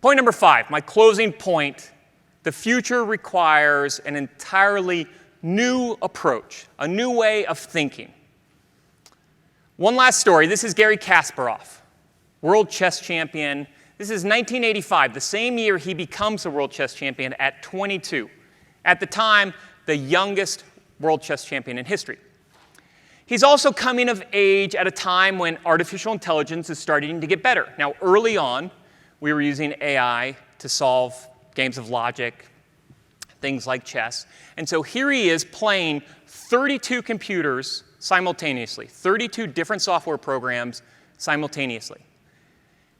Point number 5, my closing point. The future requires an entirely new approach, a new way of thinking. One last story. This is Garry Kasparov, world chess champion. This is 1985, the same year he becomes a world chess champion at 22. At the time, the youngest world chess champion in history. He's also coming of age at a time when artificial intelligence is starting to get better. Now, early on, we were using AI to solve games of logic, things like chess. And so here he is playing 32 computers simultaneously, 32 different software programs simultaneously.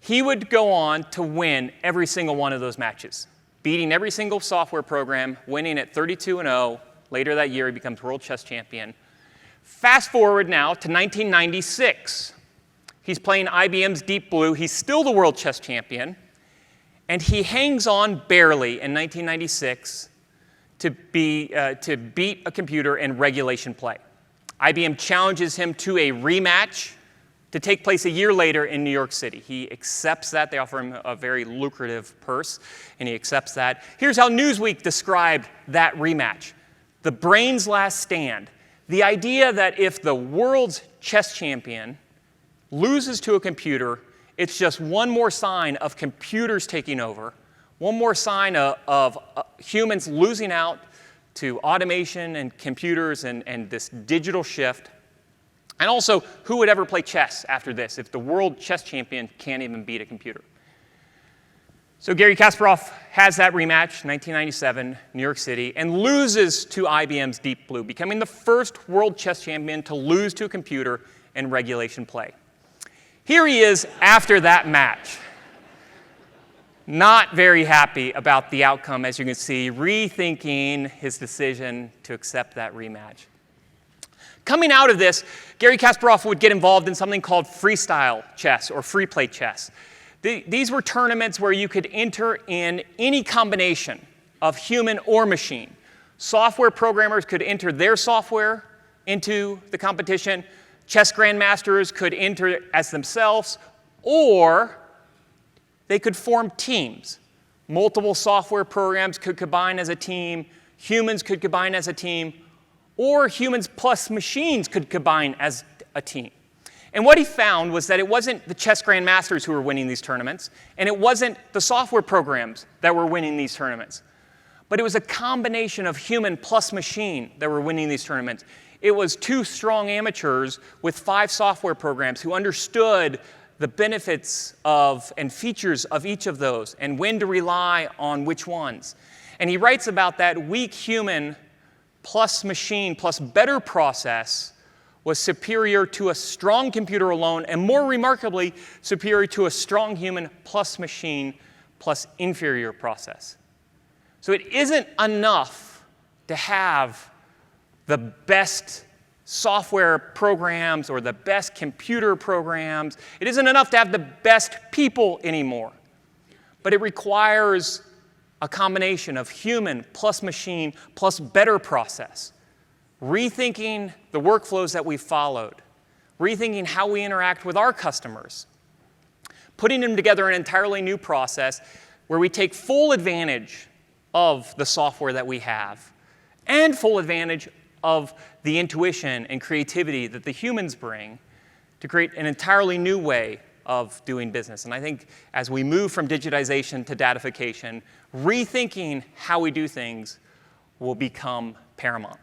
He would go on to win every single one of those matches, beating every single software program, winning at 32-0. Later that year, he becomes world chess champion. Fast forward now to 1996. He's playing IBM's Deep Blue. He's still the world chess champion. And he hangs on barely in 1996 to beat a computer in regulation play. IBM challenges him to a rematch to take place a year later in New York City. He accepts that. They offer him a very lucrative purse, and he accepts that. Here's how Newsweek described that rematch. The brain's last stand. The idea that if the world's chess champion loses to a computer, it's just one more sign of computers taking over, one more sign of humans losing out to automation and computers and this digital shift. And also, who would ever play chess after this if the world chess champion can't even beat a computer? So Garry Kasparov has that rematch, 1997, New York City, and loses to IBM's Deep Blue, becoming the first world chess champion to lose to a computer in regulation play. Here he is after that match. Not very happy about the outcome, as you can see, rethinking his decision to accept that rematch. Coming out of this, Garry Kasparov would get involved in something called freestyle chess or free play chess. These were tournaments where you could enter in any combination of human or machine. Software programmers could enter their software into the competition. Chess grandmasters could enter as themselves, or they could form teams. Multiple software programs could combine as a team. Humans could combine as a team. Or humans plus machines could combine as a team. And what he found was that it wasn't the chess grandmasters who were winning these tournaments, and it wasn't the software programs that were winning these tournaments, but it was a combination of human plus machine that were winning these tournaments. It was 2 strong amateurs with 5 software programs who understood the benefits of and features of each of those and when to rely on which ones. And he writes about that weak human plus machine plus better process was superior to a strong computer alone, and more remarkably, superior to a strong human plus machine plus inferior process. So it isn't enough to have the best software programs or the best computer programs. It isn't enough to have the best people anymore. But it requires a combination of human plus machine plus better process. Rethinking the workflows that we've followed, rethinking how we interact with our customers, putting them together in an entirely new process where we take full advantage of the software that we have and full advantage of the intuition and creativity that the humans bring to create an entirely new way of doing business. And I think as we move from digitization to datification, rethinking how we do things will become paramount.